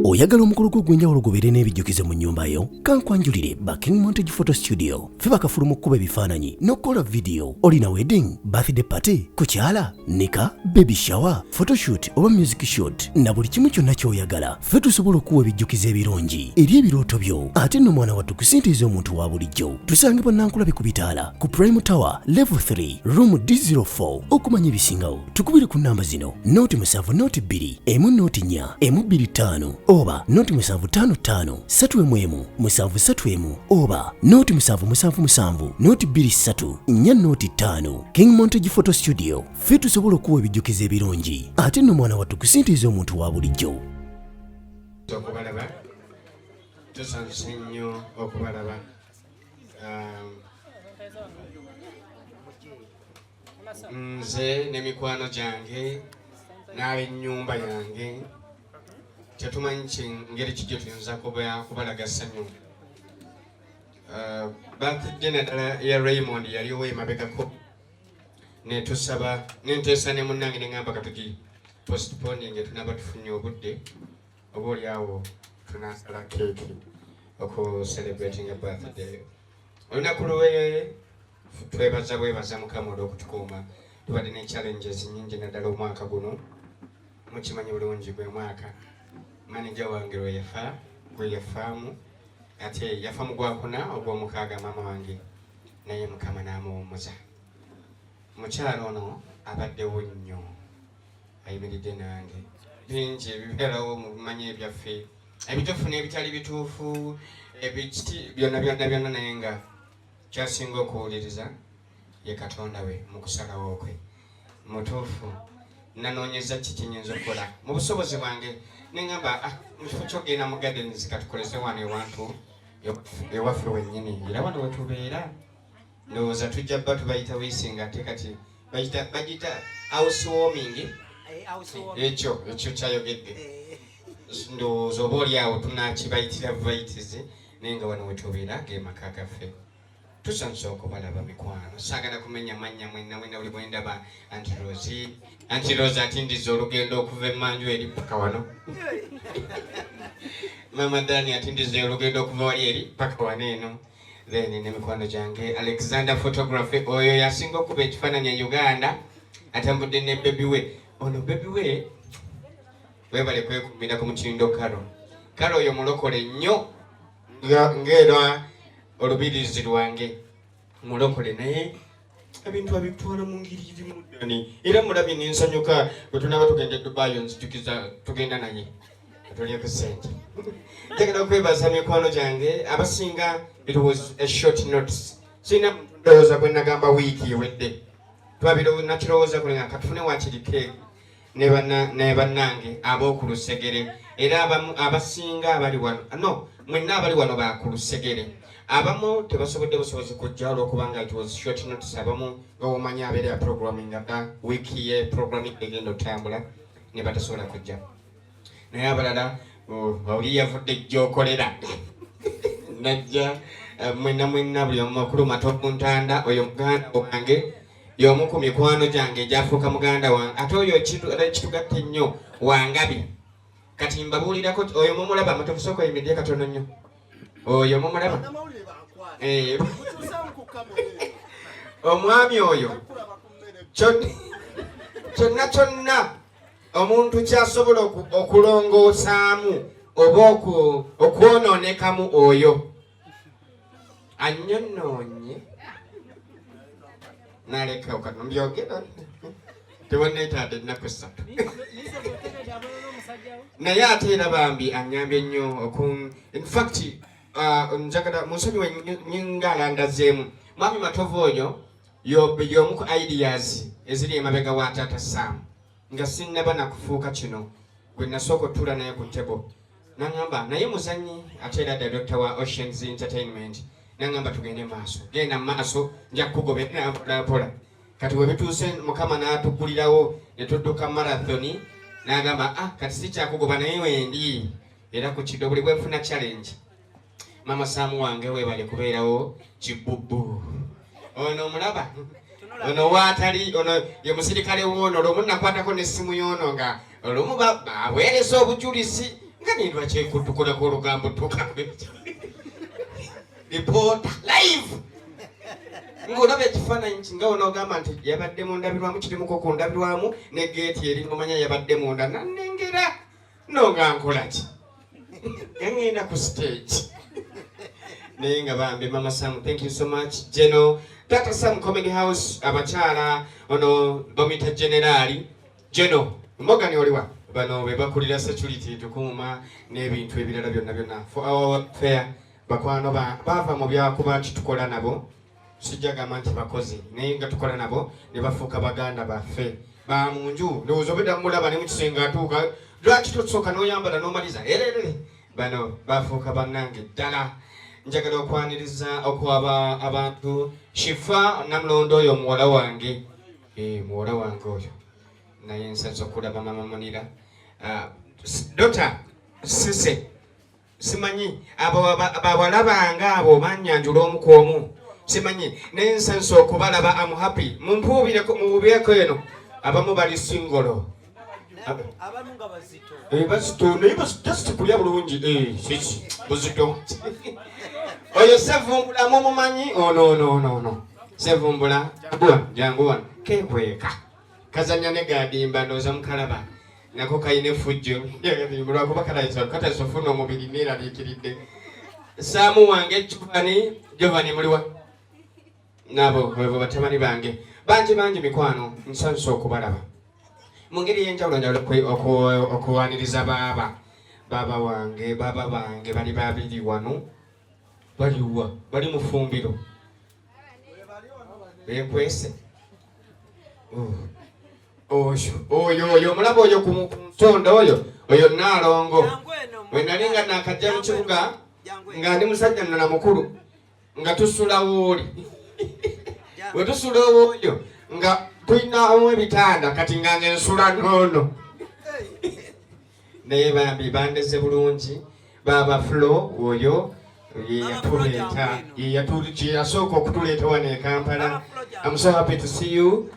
Oyagala omukolo gw'ogwenjawulo gubeere n'ebijjukize mu nnyumba yo? Kankwanjulire ba King Montage Photo Studio. Ffe bakafulu mu kkuba ebifaananyi n'okukola video. Olina wedding, birthday party, kukyala, nika, baby shower, photoshoot oba music shoot na buli kimu kyonna ky'oyagala. Ffe tusobola okuwa ebijjukize ebirungi eri ebirooto byo. Ate nno mwana wattu kusintiiza omuntu wa bulijjo. Tusange Nankulabe ku Bitaala ku Prime Tower Level 3 Room D04. Okumanya ebisingawo tukubire ku namba zino: noti 7 noti 2 emu noti 4 emu 25 oba noti 755 3 7 oba noti 7 noti 23 4 noti 5. King Montage Photo Studio. Ffe tusobola okuwa ebijjukize ebirungi ate nno mwana wattu kusintiiza omuntu wa bulijjo. Okubalaba tusanyuse nnyo okubalaba. Nze n'emikwano gyange n'ab'ennyumba yange tetumanyi ngeri ki gye tuyinza kubalaga ssanyu. Birthday naddala ya Raymond yaliwo emabegako netusaba nenteesa ne munnange ne ngamba katugi postponing tunaba tufunye obudde oba oliawo tunasala keeki oku celebrating a birthday. Olunaku lwe twebaza Mukama olw'okutukuuma. Tubadde ne challenges nnyingi naddala omwaka guno. Mukimanyi bulungi gwe mwaka manager wange gwe yafaamu ate yafa mu Gwakuna ogw'omukaaga maama wange naye Mukama n'amuwummuza. Mukyalo ono abaddewo nnyo ayimiridde nange. Bingi ebibeerawo mu bimanyi ebyaffe ebituufu n'ebitali bituufu byonna naye nga kyasinga okuwuliriza ye Katonda we mu kusalawo kwe. Mutuufu nanoonyeza ki kinyinza okukola mu busobozi bwange nengamba mu kifo ky'ogenda mu gardens katukoleze wano ewantu ewaffe wennyini era wano wetubeera ndowooza tujja bba tubayita wisinga ate kati bagita housewarming. Ekyo kyayogedde ndowooza oba oli awo tunakibayitira vaities naye nga wano wetubeera gemaka gaffe. Tusanyuse okubalaba mikwano. Saagala kumenya mannya mwenna buli bwendaba Anti Rose atindiza olugendo okuva emmanju eri paka wano. Mama Dani atindiza olugendo okuva wali eri paka wano eno. Then ne mikwano gyange Alexander Photography oyo yasinga okuba ekifaananyi e Uganda atambudde ne baby we. Ono baby we webale kwekumbira ku mutindo Karo oyo mulokole nnyo ng'era olubirizi lwange mulokole naye ebintu abitwala mu ngeri irimu ddani era mulabye nensanyuka bwe tunaba tugenda Dubai nzijukiza tugenda naye tulyeko ssente. Njagala okwebaza mikwano gyange abasinga. It was a short notice. Sina ndowooza bwe nagamba wiiki ewedde nakirowooza kulenga katufune wakirike ne bannange ab'oku Lusegere era abasinga abali wano mwenna abali wano ba ku Lusegere. Abamu tebasobodde busobozi kujja olw'okubanga it was short notice. Abamu nga omanyi abeera ya programming nga wiiki ye programming egenda otambula ne batasobola kujja. Naye abalala oli yavudde gy'okolera najja mwenna buli omu makulu mato ku ntanda. Oyo muganda wange y'omu ku mikwano gyange egyafuuka muganda wange ate oyo kitugatte nnyo Wangabi. Kati mbabuulirako oyo mumulaba amatofu oyimiddye katono nnyo oyo mumulaba omwami oyo kyonna omuntu kyasobola okulongoosaamu oba okwonoonekamu oyo anyonoonye naleka okanombyogera tewaneetaadde ennaku 3 naye ate era bambi anyambye nnyo in fact njagala munsonyiwe nyinga alandazeemu mwami Matovu oyo y'omu ku ideas eziri emabega wa Taata Sam nga sinnaba nakufuuka kino gwe nasooka otuula naye ku tebo nangamba naye muzanyi ate era director wa Oceans Entertainment nangamba tugende maaso genda maaso nja kugobera mpola kati we bituuse Mukama n'atuggulirawo ne tudduka marathoni nagamba kati si kyakugoba naye wendi era ku kido buli bwenfuna challenge Mama Samu wange webale kubeerawo kibubbu ono mulaba ono watali ono ye musirikale wono olumu nakwatako n'essimu yono nga olumu abwereza obujulisi ngani lwakikutukula ku olugambo tukabe report live ng'olaba ekifaananyi nga onoogamba nti yabadde mu ndabirwamu kirimuko ku ndabirwamu ne geeti eri nomanya yabadde munda nannengera nonga nkolaki yangenda ku stage naye nga bambe Mama Sam, thank you so much. Jeno Tata Sam Comedy House abakyala ono bamuyita generali Jeno mbogani oliwa bano be bakulira security tukuuma n'ebintu ebirala byonna for our fair bakwano bava mu byakuba nti tukola nabo sijjagamba nti bakozi naye nga tukola nabo ne bafuuka baganda baffe ba munju ndowooza obedda mulaba ne mu kisenga atuuka lwaki tosooka n'oyambala n'omaliza erere bano bafuuka bannange ddala. Njagala okwaniriza okwaba abantu Shifa Namulondo oyo muwala wange muwala wange oyo naye nsanze okulaba Mama Munira Dota Sise simanyi abawala bange abo banyanjula omu ku omu simanyi naye nsanze okubalaba am happy mumpuubireko eno abamu bali singolo abamu nga bazito naye just kulya bulungi siki buzito oyo sevumbula mumumanyi no sevumbula janguwa kekweka kazanya ne gadimba ndoza mukalaba nako kayine fujjo lwakuba katasofuna omubiri neeraliikiridde Saamu wange Giovanni muliwa nabo bwe batabani bange bangi mikwano nsanso okubalaba mu ngeri y'enjawulo njawulo okuwaniriza baba wange bali babiri wano baliwa bali mu fumbiro bekwese oyo omulaba oyo ku nsonda oyo Naalongo bwe nali nga nakajja mu kibuga nga ndi musajja nnona mukulu nga tusula wooli we tusula oyo nga tulinamu ebitanda kati nga ensula nnono naye bambi bandeze bulungi baba Flo oyo yasooka okutuleeta wano e Kampala. I'm so happy to see you.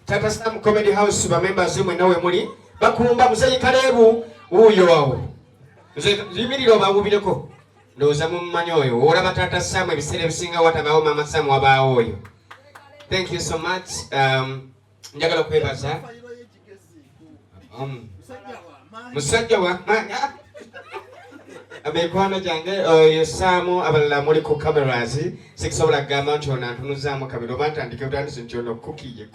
Tata Sam Comedy House bamembers mwenna we muli bakumba Muzeyi Kalebu uyo awo zimiriro bawubireko ndowooza mumumanyi oyo olaba Tata Sam ebiseera ebisinga watabaawo Mama Sam wabaawo oyo. Thank you so much. Njagala okwebaza musajja wa abekwano gyange oyo Saamu abalala muli ku cameras sikisobola kugamba nti ono antunuzaamu kabiri oba ntandike butandise nti ono kukiye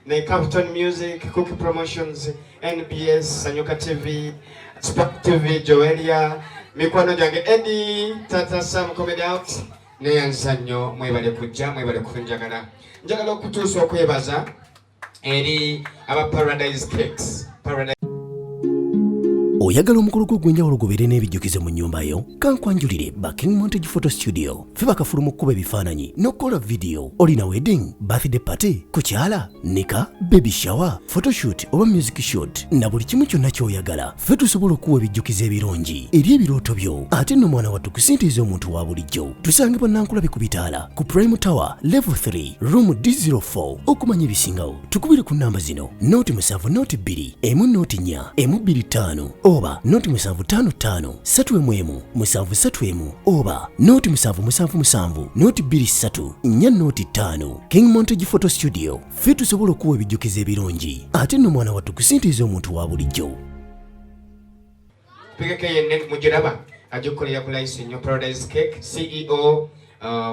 ne Captain Music, Cookie Promotions, NBS, Sanyuka TV, Spark TV, Joelia, mikwano gyange Eddie, Tata Sam Comedy House neyanza nnyo mwebale kujja mwebale kufunjagala. Njagala okutuusa okwebaza eri aba Paradise Cakes. Oyagala omukolo gw'enjawulo gubeere n'ebijjukize mu nnyumba yo kankwanjulire King Montage Photo Studio fe bakafuluma okukuba ebifaananyi n'okukola video. Olina wedding, birthday party, kukyala, nika, baby shower, photoshoot oba music shoot na buli kimu kyonna ky'oyagala fe tusobola okuwa ebijjukize ebirungi eri ebirooto byo ate nno mwana wattu kusintiiza omuntu wa bulijjo. Tusange Bannankulabe ku Bitaala ku Prime Tower Level 3 Room D04. Okumanya ebisingawo tukubire ku nnamba zino 07 2 1 4 oba 0755 3 731 oba 0777 23 4 King Montage Photo Studio fe tusobola okuwa ebijjukize ebirungi ate nno mwana wattu kusintiiza omuntu wa bulijjo. Pigeke yenne mujiraba ajukolera ku license Paradise Cake CEO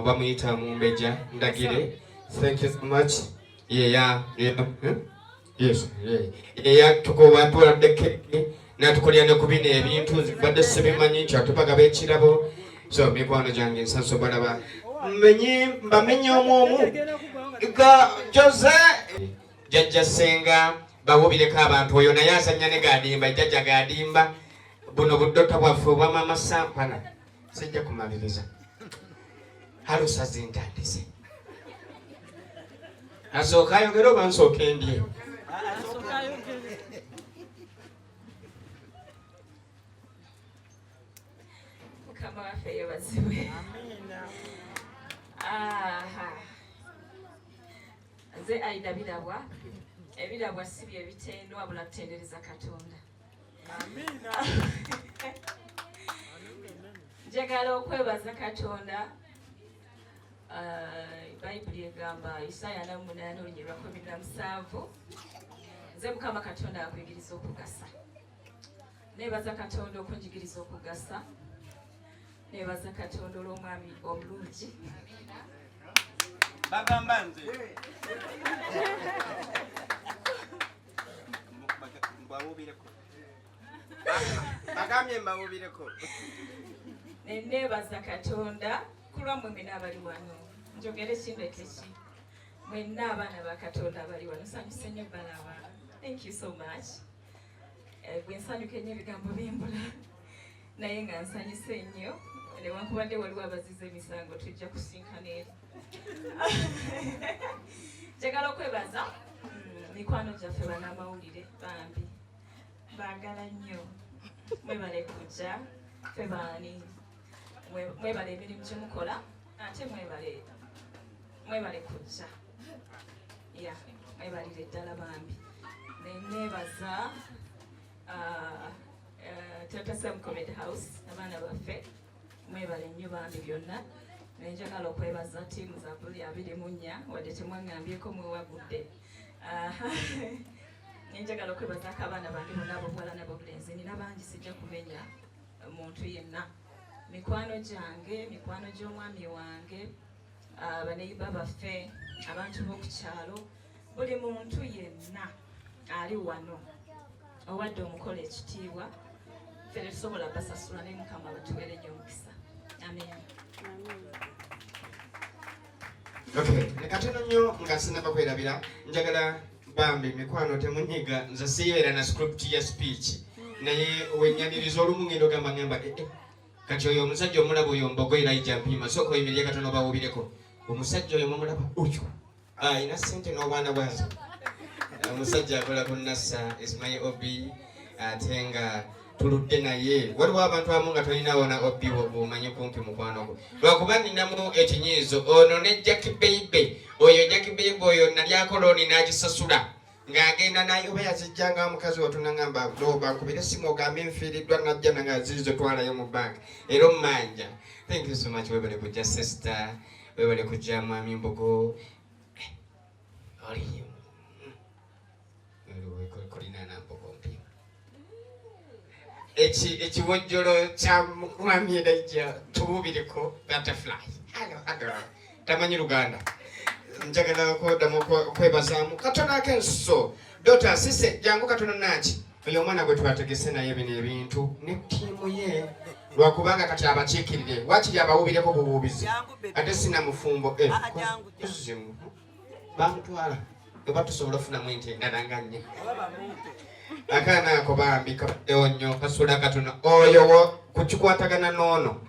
bamuyita Mumbeja Ndagire. Thank you so much. Yes. Tukowa tuwadde cake natukolera ne kubina ebintu badde sebimanyi nti atubaga b'ekirabo. So mikwano gyange nsanso balaba mbamenye omu ga Jose Jajja Senga bawubireko abantu oyo naye azannya ne Gadimba Jajja Gadimba buno buddota bwaffe obwa Mama Sampana sijja kumaliriza halusa zintandise asooka ayogera oba nsooka endye Mukama waffe yeebazibwe. Nze Aida ebirabwa si bye bitendo wabula kutendereza Katonda. Amina. njagala okwebaza Katonda. Bayibuli egamba Isaya 8:17 nze Mukama Katonda akwigiriza okugasa. Nebaza Katonda okunjigiriza okugasa. Nebaza Katonda olw'omwami omulungi. Bagamba nze mbawubireko. Bagambye mbawubireko. Nebaza Katonda kulwammwe mwenna abali wano. Njogere kintu ekiki. Mwenna abaana ba Katonda abali wano. Nsanyuse nnyo balaba. Thank you so much. Gwe nsanyuka ennyo ebigambo bimbula. Naye nga nsanyuse nnyo. Newankubadde waliwo abazize emisango tujja kusinkana eri. Njagala okwebaza mikwano gyaffe bannamawulire bambi. Baagala nnyo. Mwebale kujja. Ffe baani. Mwebale emirimu gye mukola. Ate mwebale kujja. Ya, mwebalire ddala bambi. Nebaza Tata Sam Comedy House abaana baffe. Mwebale nnyo bambi byonna. Nenjagala okwebaza ttiimu za Bully 24 wadde temwaŋŋambyeko mwewagudde. Nenjagala okwebaza abaana bange bonna ab'obuwala n'ab'obulenzi. Nina bangi sijja kumenya muntu yenna. Mikwano gyange, mikwano gy'omwami wange, baneyiba baffe, abantu b'oku kyalo, buli muntu yenna ali wano owadde omukola ekitiibwa. Ffe tetusobola basasula naye Mukama batuweere nnyo omukisa. Amen. Okay, nekatono nnyo nga sinaba kwerabira njagala bambi mikwano temunyiga nze siibeera na script ya speech naye wenyaniriza olumu ngendo gamba kati oyo omusajja omulaba oyo mbogo Elijah Mpima sooka oyimirire katono bawubireko omusajja oyo mumulaba oyo ina ssente n'obwana bwazo omusajja akola ku Nasa Ismail Obi ate nga tuludde naye waliwo abantu abamu nga tolinawo na Obi obumanyi kumpi mukwano gwo lwakuba ninamu ekinyiizo ono ne Jackie Baby oyo Jackie Baby oyo nali akoloni n'agisasula ng'agenda naye oba yazijjanga omukazi watunangamba bankubira essimu ogambe enfiiriddwa najja nanga zizo twalayo mu banka era ommanja. Thank you so much. Webale kujja sister, webale kujja mwami Mbogo oli kolina na Mbogo Mpima ekiwojjolo kya mwami Elijah tububireko butterfly. Hello tamanyi Luganda. Njagala koddamu kwebazaamu Katonda akenso Dr. Sise jangu Katonda naki oyo omwana gwe twategese naye bino ebintu ne ttiimu ye lwakubanga kati abakiikirire wakiri abawubireko bubuubizi ate sina mufumbo bamutwala oba tusobola ofunamu ente endala nnya akaana ako bambi kabaddewo nnyo kasula katono oyo kukikwatagana n'ono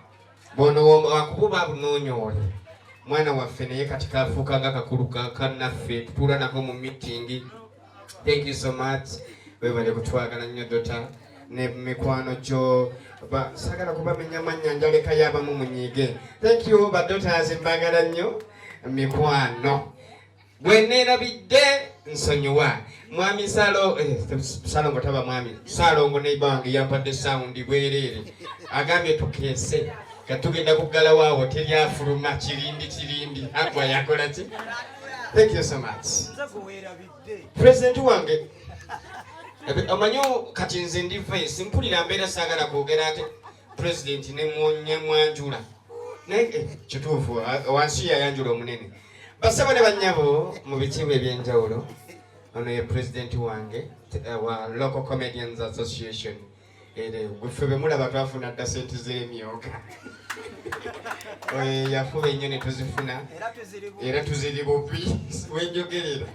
bono wakububa bunoonyoole mwana waffe naye kati kafuuka nga kakulu kannaffe tutuula nako mu meeting. Thank you so much. Webale kutwagala nnyo Dota ne mikwano gyo sagala kubamenya mannya njaleka yabamu munyiige. Thank you badotas mbagala nnyo mikwano bweneerabidde nsonyiwa mwami Salongo taba mwami Salongo neibange yampadde sound bwereere agambye tukeese katugenda kugala waawo teryafuluma kirindi agwa yakola ki. Thank you so much. President wange amanyo kati nze ndi face mpulira mbeera saagala kwogera ate president ne mwanjula naye kituufu wansi yayanjula omunene basaba ne bannyabo mu bikiiko ebyenjawulo ono ye president wange wa Local Comedians Association gwe be mulaba twafuna dda sente z'emyoga yafuba ennyo ne tuzifuna era tuziri bupi wenjogerera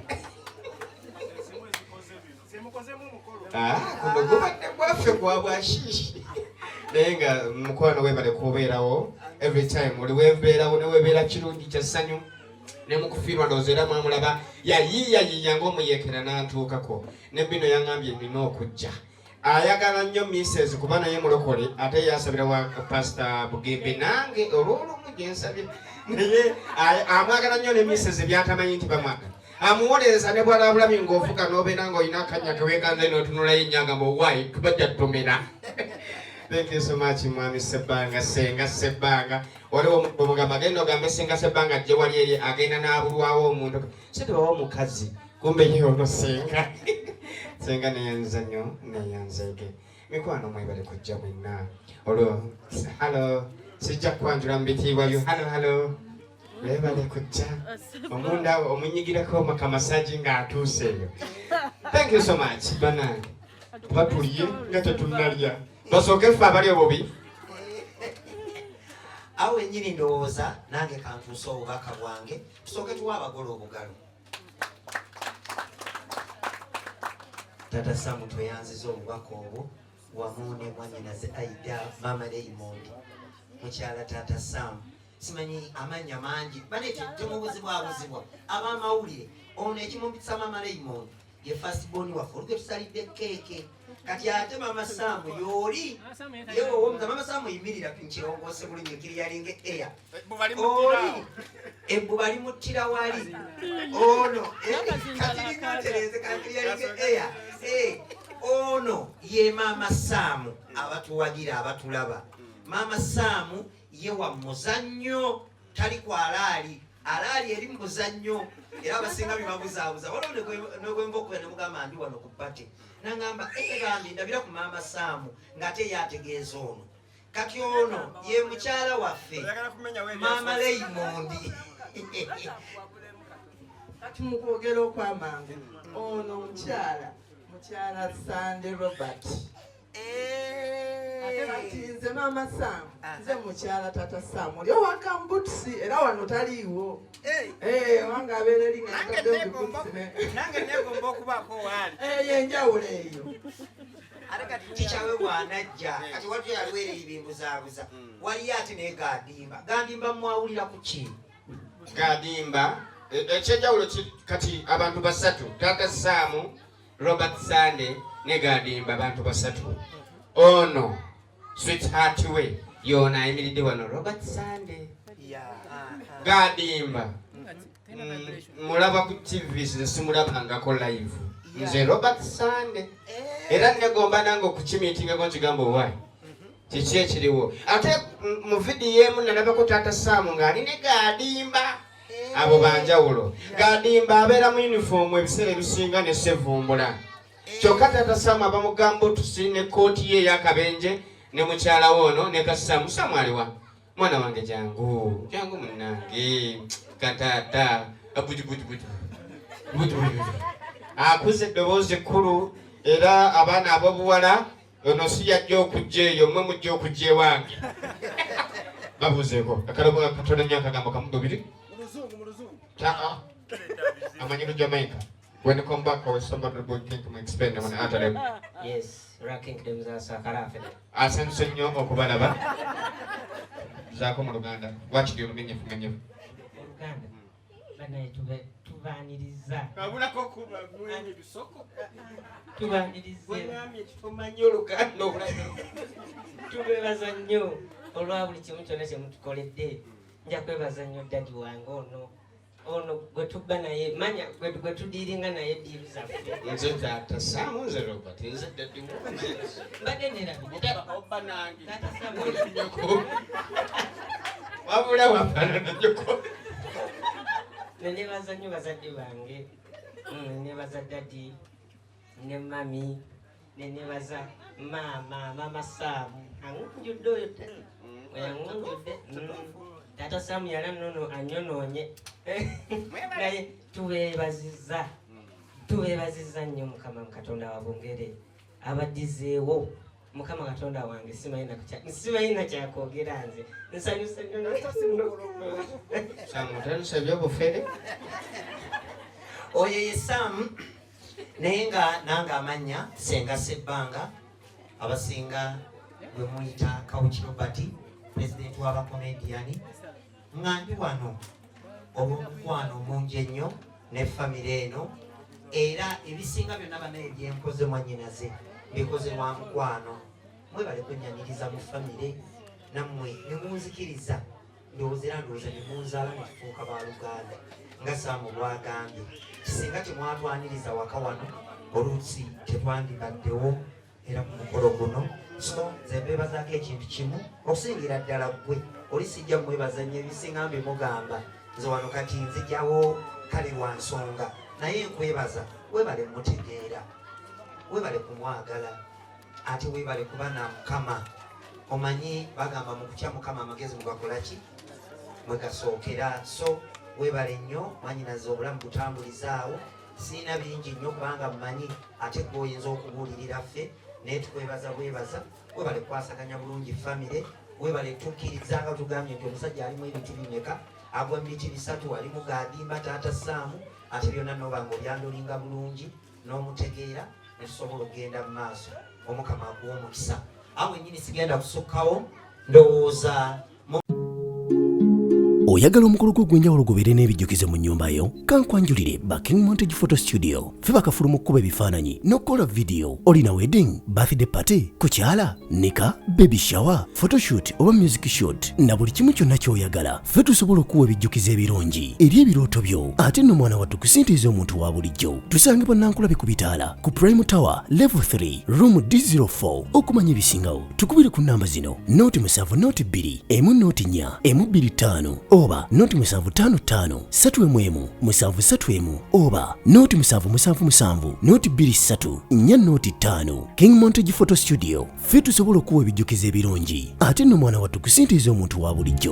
kuno gubadde gwaffe gwa bwashiishi naye nga mukwano webale kubeerawo every time oli wembeerawo ne webeera kirungi kya ssanyu ne mukufiirwa ndowooza era mwamulaba yayiiyayiiya ng'omuyekera n'antuukako ne bino yaŋŋambye nina okujja ayagala nnyo Mrs. kuba naye mulokole ate yasabira wa Pastor Bugembe nange olw'olumu gye nsabye naye amwagala nnyo ne Mrs. byatamanyi nti bamwagala amuwolereza ne bwalabulabi ng'ovuga n'obeera ng'olina akanya keweeganze n'otunulayo ennyanga mu waayi tubajja tutomera Thank you so much mwami Sebanga senga Sebanga waliwo omugamba genda ogambe senga Sebanga gye wali eri agenda n'abulwawo omuntu sidi bawo mukazi kumbe ye ono senga senga neyanzanyo neyanzege mikwano mwebale kujja mwenna olwo hello sijja kwanjula mbitiibwa byo hello mwebale kujja omunda omunyigirako makamasaji ng'atuuseeyo. Thank you so much banange batuliye nga tetunnalya basooke ffe abali obubi awe nyini ndowooza nange kantuusa obubaka bwange tusooke tuwa abagole obugalo. Tata Samu tweyanziza obubaka obwo wamu ne mwannyinaze Aida Mama Raymond mukyala Tata Samu simanyi amanya mangi banetedde mu buzibwabuzibwa ab'amawulire ono ekimumpisa Mama Raymond ye first born waffe olugwe tusalidde keeke kati ate Mama Samu yoli yewo Mama Samu yimirira pinkirongoose bulungi kiriyalinga eya oli ebbuba limuttira wali ono katiringatereze kakiriyalinga eya ono ye Mama Samu abatuwagira abatulaba. Mama Samu ye wa muzannyo tali kwa alaali eri muzannyo era abasinga bibabuzaabuza waliwo negwembokuya nemugamba ndi wano ku pate nangamba egambi ndabira ku Mama Samu ng'ate yategeeza ono kati ono ye mukyala waffe Mama Raymond kati mukwogera okwamangu ono mukyala Sande Robert ate nze Mama Samu nze mukyala Tata Samu oli owakambutusi era wano taliiwo wange abeera eri nga ntadde mubutsi nange negomba okubaako waali yenjawulo eyo tikyawe bwanajja kati watu yaliweera ebimbuzaabuza waliyo ate naye Gadimba mwawulira ku ki Gadimba ekyenjawulo kati abantu basatu Tata Samu Robert Sande ne Gadimba abantu basatu ono sweetheart we yona ayimiridde wano Robert Sande Gadimba mulaba ku TV simulabangako live nze Robert Sande era negomba nange okukimiitingako nkigamba owaayi kiki ekiriwo ate mu vidiyo emu nalabako Tata Samu ng'ali ne Gadimba abo banjawulo. Gadimba abeera mu uniform ebiseera ebisinga ne sevumbula kyokka Tata Samu abamugamba otusi ne kooti ye eyakabenje ne mukyala wono ne Kasamu Samu aliwa mwana wange jangu munnange katata abujubujubuju akuze eddoboozi ekkulu era abaana ab'obuwala ono si yajja okujja eyo mmwe mujja okujja ewange babuuzeeko katonda nnyo akagambo kamu bubiri amanyi Jamaica. When you come back, always somebody will think to explain them and answer them. yes racking them za sakarafe Asenso nnyo okubalaba zaako mu Luganda wakiri olumenyefu Uganda banaye tubaniriza abulako kuba mwenye bisoko tubanirize bwanyamye kitumanyi Oluganda tubebaza nnyo olwa buli kimu kyonna kye mutukoledde nja kwebaza nnyo dadi wange ono gwe tubba naye manya gwe tudiiringa naye diiru zaffe nze Tata Samu nze Robert nze dadi mbadde nerabidde oba nange Tata Samu wabula wafaanana nyoko nenebaza nnyo bazadde bange nenebaza dadi ne mami nenebaza Mama Samu angunjudde oyo angunjudde Tata Samu yala nono anyonoonye naye tubeebazizza nnyo Mukama Katonda wa Bungere abaddizeewo Mukama Katonda wange simayina kyakwogera nze nsanyuse nnyo Samu talusabye obufere oyo ye Samu naye nga nange amanya Senga Sebbanga abasinga bwe muyita Kawuki Robert president w'abakomediyani nga ndi wano olw'omukwano omungi ennyo ne famire eno era ebisinga byonna banaye byenkoze mwannyinaze bikoze lwa mukwano mwebale kwenyaniriza mu famire nammwe ne munzikiriza ndowooza ne munzaala ne tufuuka ba Luganda nga Samu bwagambye kisinga temwatwaniriza waka wano oluusi tetwandibaddewo era ku mukolo guno. So nze mbebazaako ekintu kimu okusingira ddala ggwe oli sijja mwebaza nnyo ebisinga mbimugamba nze wano kati nzijjawo kale wa nsonga naye nkwebaza weebale mutegeera weebale kumwagala ate weebale kuba na Mukama. Omanyi bagamba mu kutya Mukama amagezi mugakolaki mwegasookera. So weebale nnyo mwanyinaze obulamu butambulizaawo. Siina bingi nnyo kubanga mmanyi ate gwoyinza okubuulirira ffe naye tukwebaza bwebaza. Weebale kwasaganya bulungi famire. Weebale tukkirizanga tugambye nti omusajja alimu ebintu bimeka agwa emiti 3 alimu gadimba taata Saamu ate byonna nobanga obyandolinga bulungi n'omutegeera ne tusobola okugenda mu maaso. Omukama aguwa omukisa. Awo ennyini sigenda kusukkawo ndowooza oyagala omukolo gw'ogwenjawulo gubeere n'ebijjukizo mu nnyumba yo kankwanjulire Baking Montage Photo Studio ffe bakafuluma okkuba ebifaananyi n'okukola vidiyo. Olina wedding, birthday party, kukyala, nika, baby shower, photoshoot oba music shoot na buli kimu kyonna ky'oyagala ffe tusobola okuwa ebijjukizo ebirungi eri ebirooto byo. Ate nno mwana wattu kusintiiza omuntu wa bulijjo. Tusange Bannankulabi ku Bitaala ku Prime Tower Level 3 Room D04. Okumanya ebisingawo tukubire ku nnamba zino 0702 104 125 oba 0755 311 731 oba 0777 223 405. King Montage Photo Studio ffe tusobola okuwa ebijjukizo ebirungi ate nno mwana wattu kusintiiza omuntu wa bulijjo.